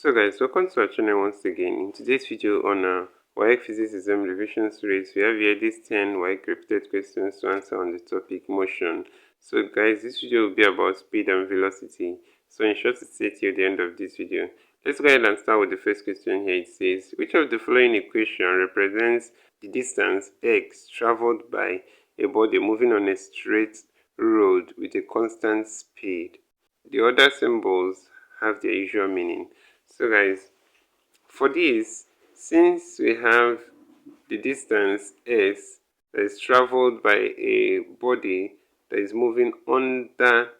So guys, welcome to our channel once again. In today's video on WAEC Physics Exam Revision Series, we have here these 10 WAEC repeated questions to answer on the topic motion. So guys, this video will be about speed and velocity. So ensure to stay till the end of this video. Let's go ahead and start with the first question here. It says, which of the following equation represents the distance x traveled by a body moving on a straight road with a constant speed? The other symbols have their usual meaning. So guys, for this, since we have the distance s that is traveled by a body that is moving under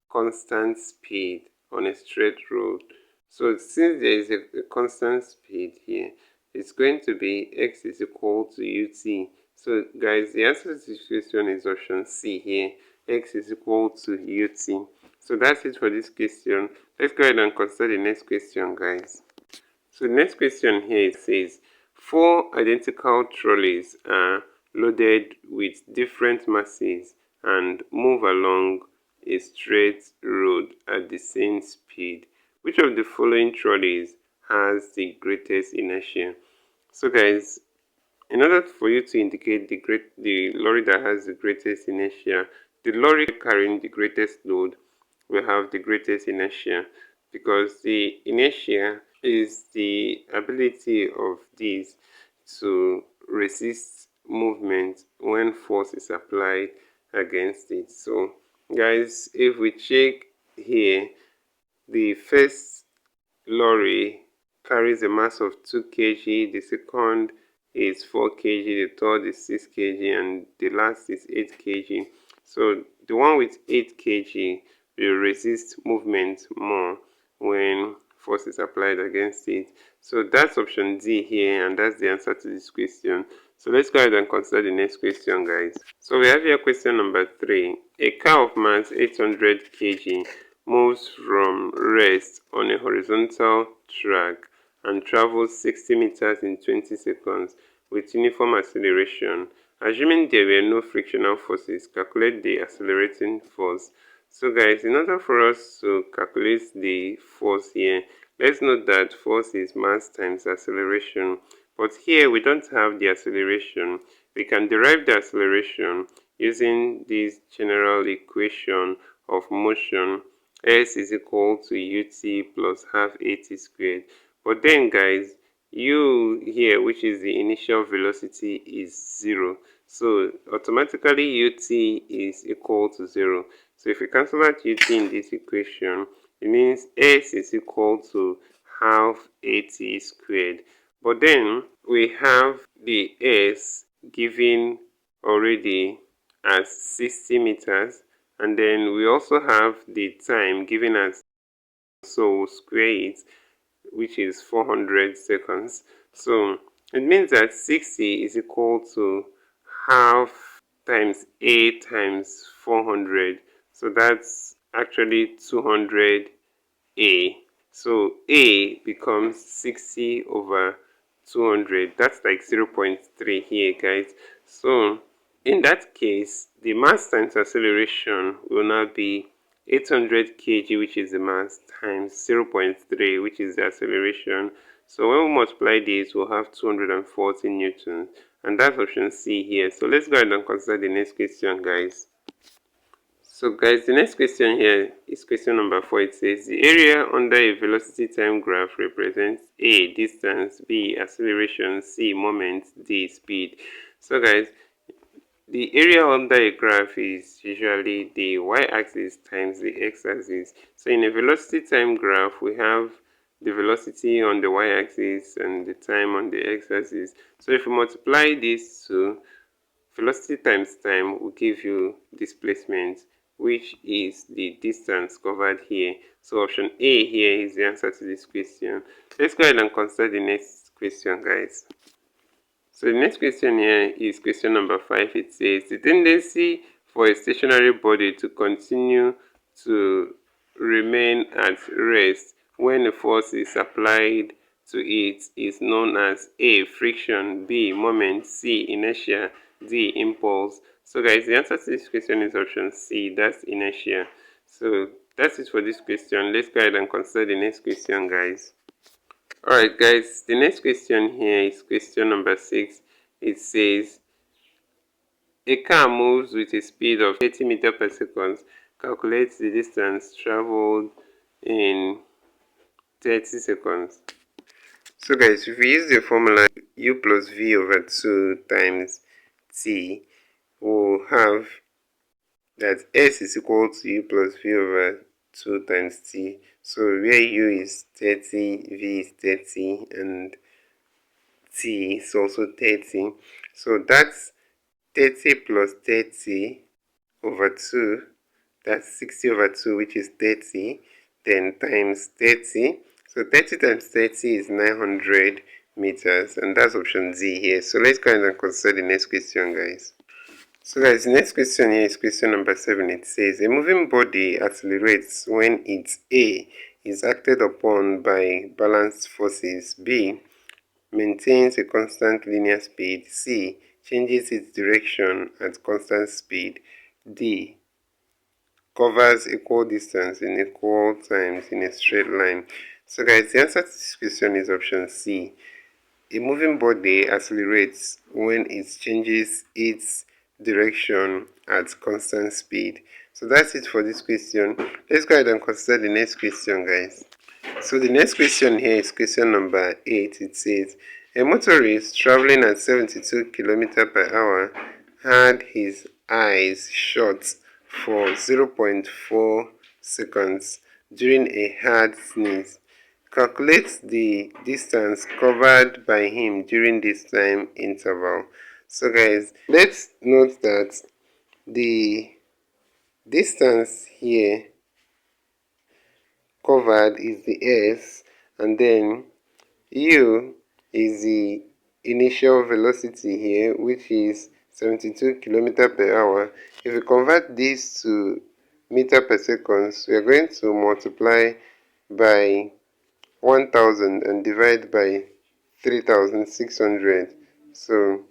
constant speed on a straight road, so since there is a constant speed here, it's going to be x is equal to ut. So guys, the answer to this question is option C here, x is equal to ut. So that's it for this question. Let's go ahead and consider the next question, guys. So the next question here says, 4 identical trolleys are loaded with different masses and move along a straight road at the same speed. Which of the following trolleys has the greatest inertia? So guys, in order for you to indicate the lorry that has the greatest inertia, the lorry carrying the greatest load will have the greatest inertia, because the inertia is the ability of this to resist movement when force is applied against it. So guys, if we check here, the first lorry carries a mass of 2 kg, the second is 4 kg, the third is 6 kg, and the last is 8 kg. So the one with 8 kg will resist movement more when force is applied against it. So that's option D here, and that's the answer to this question. So let's go ahead and consider the next question, guys. So we have here question number 3. A car of mass 800 kg moves from rest on a horizontal track and travels 60 meters in 20 seconds with uniform acceleration. Assuming there were no frictional forces, calculate the accelerating force. So guys, in order for us to calculate the force here, let's note that force is mass times acceleration. But here we don't have the acceleration. We can derive the acceleration using this general equation of motion. S is equal to ut plus half at squared. But then guys, u here, which is the initial velocity, is 0. So automatically ut is equal to 0. So if we cancel out ut in this equation, it means s is equal to half at squared. But then we have the s given already as 60 meters, and then we also have the time given as, so we'll square it, which is 400 seconds. So it means that 60 is equal to half times a times 400. So that's actually 200 a. So a becomes 60 over 200. That's like 0.3 here, guys. So in that case, the mass times acceleration will now be 800 kg, which is the mass, times 0.3, which is the acceleration. So when we multiply this, we'll have 240 newtons, and that's option C here. So let's go ahead and consider the next question, guys. So guys, the next question here is question number 4. It says, the area under a velocity time graph represents A, distance, B, acceleration, C, moment, D, speed. So guys, the area under a graph is usually the y-axis times the x-axis. So in a velocity time graph, we have the velocity on the y-axis and the time on the x-axis. So if we multiply these two, velocity times time will give you displacement, which is the distance covered here. So option A here is the answer to this question. Let's go ahead and consider the next question, guys. So the next question here is question number 5. It says, the tendency for a stationary body to continue to remain at rest when a force is applied to it is known as A, friction, B, moment, C, inertia, D, impulse. So guys, the answer to this question is option C, that's inertia. So That's it for this question. Let's go ahead and consider the next question, guys. Alright guys, the next question here is question number 6. It says a car moves with a speed of 30 meters per second. Calculate the distance traveled in 30 seconds. So guys, if we use the formula u plus v over 2 times t, we'll have that s is equal to u plus v over 2 times t. So where u is 30, v is 30, and t is also 30. So that's 30 plus 30 over 2, that's 60 over 2, which is 30, then times 30. So 30 times 30 is 900 meters, and that's option Z here. So let's go ahead and consider the next question, guys. So guys, the next question here is question number 7. It says, a moving body accelerates when its A is acted upon by balanced forces, B maintains a constant linear speed, C changes its direction at constant speed, D covers equal distance in equal times in a straight line. So guys, the answer to this question is option C. A moving body accelerates when it changes its direction at constant speed. So that's it for this question. Let's go ahead and consider the next question, guys. So the next question here is question number 8. It says, a motorist traveling at 72 km per hour had his eyes shut for 0.4 seconds during a hard sneeze. Calculate the distance covered by him during this time interval. So guys, let's note that the distance here covered is the s, and then u is the initial velocity here, which is 72 km per hour. If we convert this to meter per second, we are going to multiply by 1000 and divide by 3600. So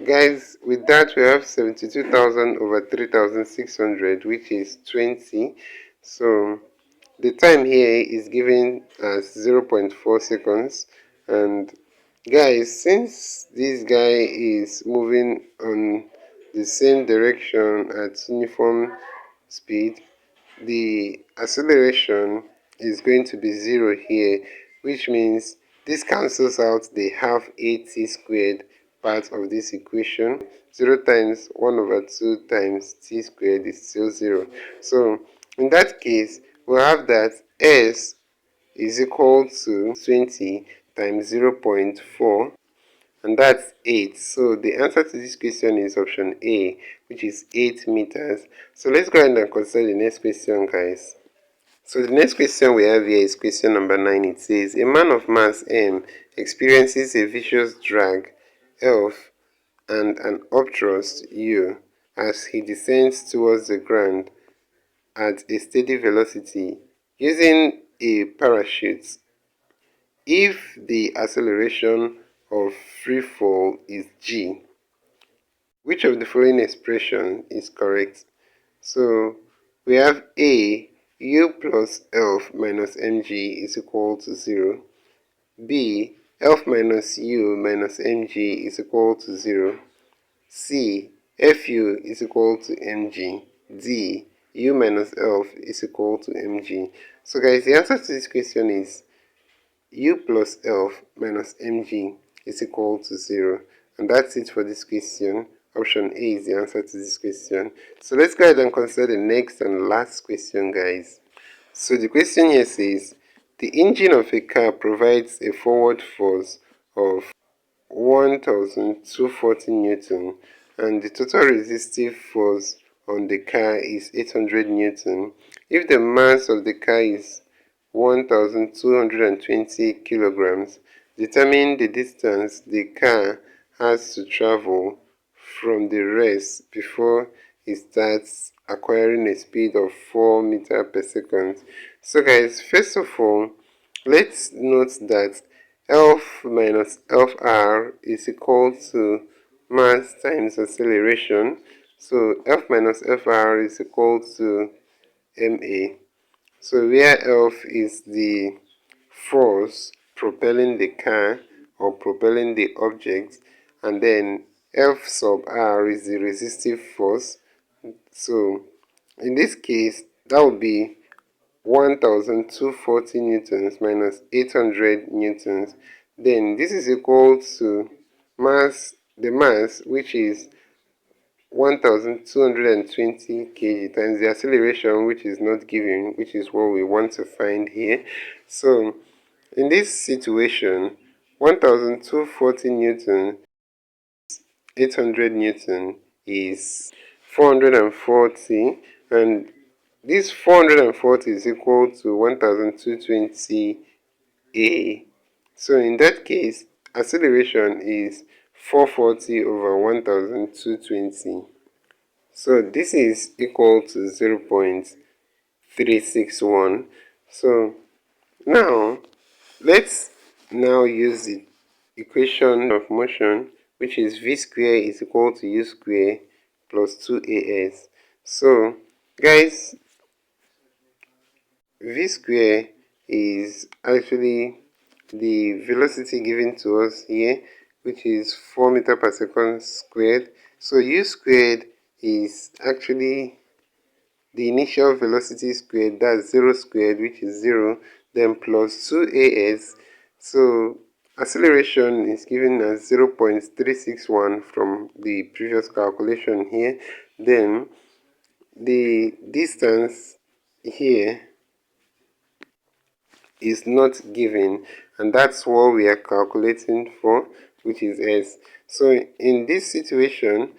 guys, with that we have 72,000 over 3600, which is 20. So the time here is given as 0.4 seconds. And guys, since this guy is moving on the same direction at uniform speed, the acceleration is going to be 0 here, which means this cancels out the half at squared part of this equation. 0 times 1 over 2 times t squared is still 0. So in that case, we'll have that s is equal to 20 times 0.4, and that's 8. So the answer to this question is option A, which is 8 meters. So let's go ahead and consider the next question, guys. So the next question we have here is question number 9. It says, a man of mass m experiences a vicious drag F and an upthrust U as he descends towards the ground at a steady velocity using a parachute. If the acceleration of free fall is g, which of the following expression is correct? So we have A, u plus F minus mg is equal to 0. B, F minus u minus mg is equal to 0. C, fu is equal to mg. D, u minus F is equal to mg. So guys, the answer to this question is u plus F minus mg is equal to 0. And that's it for this question. Option A is the answer to this question. So let's go ahead and consider the next and last question, guys. So the question here says, the engine of a car provides a forward force of 1240 Newton and the total resistive force on the car is 800 Newton. If the mass of the car is 1220 kilograms, determine the distance the car has to travel from the rest before it starts acquiring a speed of 4 meters per second. So guys, first of all, let's note that F minus Fr is equal to mass times acceleration. So F minus Fr is equal to ma. So where F is the force propelling the car or propelling the object, and then F sub R is the resistive force. So in this case, that would be 1240 newtons minus 800 newtons. Then this is equal to the mass, which is 1220 kg, times the acceleration, which is not given, which is what we want to find here. So in this situation, 1240 newton, 800 newton is 440, and this 440 is equal to 1220 A. So in that case, acceleration is 440 over 1220. So this is equal to 0.361. So now let's use the equation of motion, which is v square is equal to u square plus 2as. So guys, v square is actually the velocity given to us here, which is 4 meters per second squared. So u squared is actually the initial velocity squared, that's 0 squared, which is 0, then plus 2as. So acceleration is given as 0.361 from the previous calculation here. Then the distance here is not given, and that's what we are calculating for, which is s. So in this situation,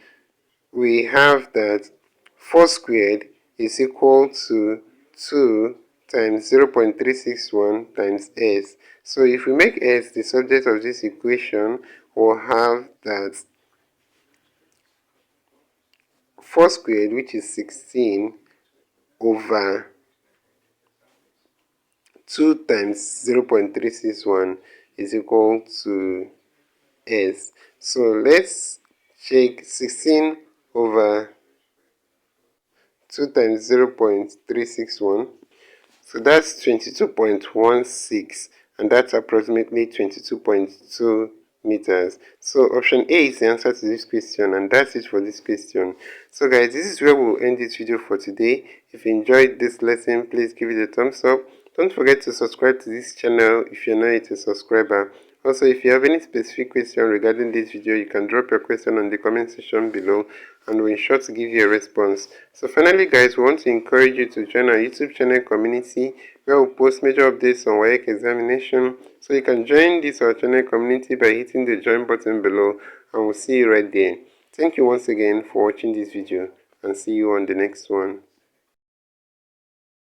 we have that 4 squared is equal to 2 times 0.361 times s. So if we make s the subject of this equation, we'll have that 4 squared, which is 16, over 2 times 0.361 is equal to s. So let's check 16 over 2 times 0.361. So that's 22.16, and that's approximately 22.2 meters. So option A is the answer to this question, and that's it for this question. So guys, this is where we'll end this video for today. If you enjoyed this lesson, please give it a thumbs up. Don't forget to subscribe to this channel if you're not yet a subscriber. Also, if you have any specific question regarding this video, you can drop your question on the comment section below, and we'll ensure to give you a response. So finally guys, we want to encourage you to join our YouTube channel community, where we'll post major updates on WAEC examination. So you can join this our channel community by hitting the join button below, and we'll see you right there. Thank you once again for watching this video, and see you on the next one.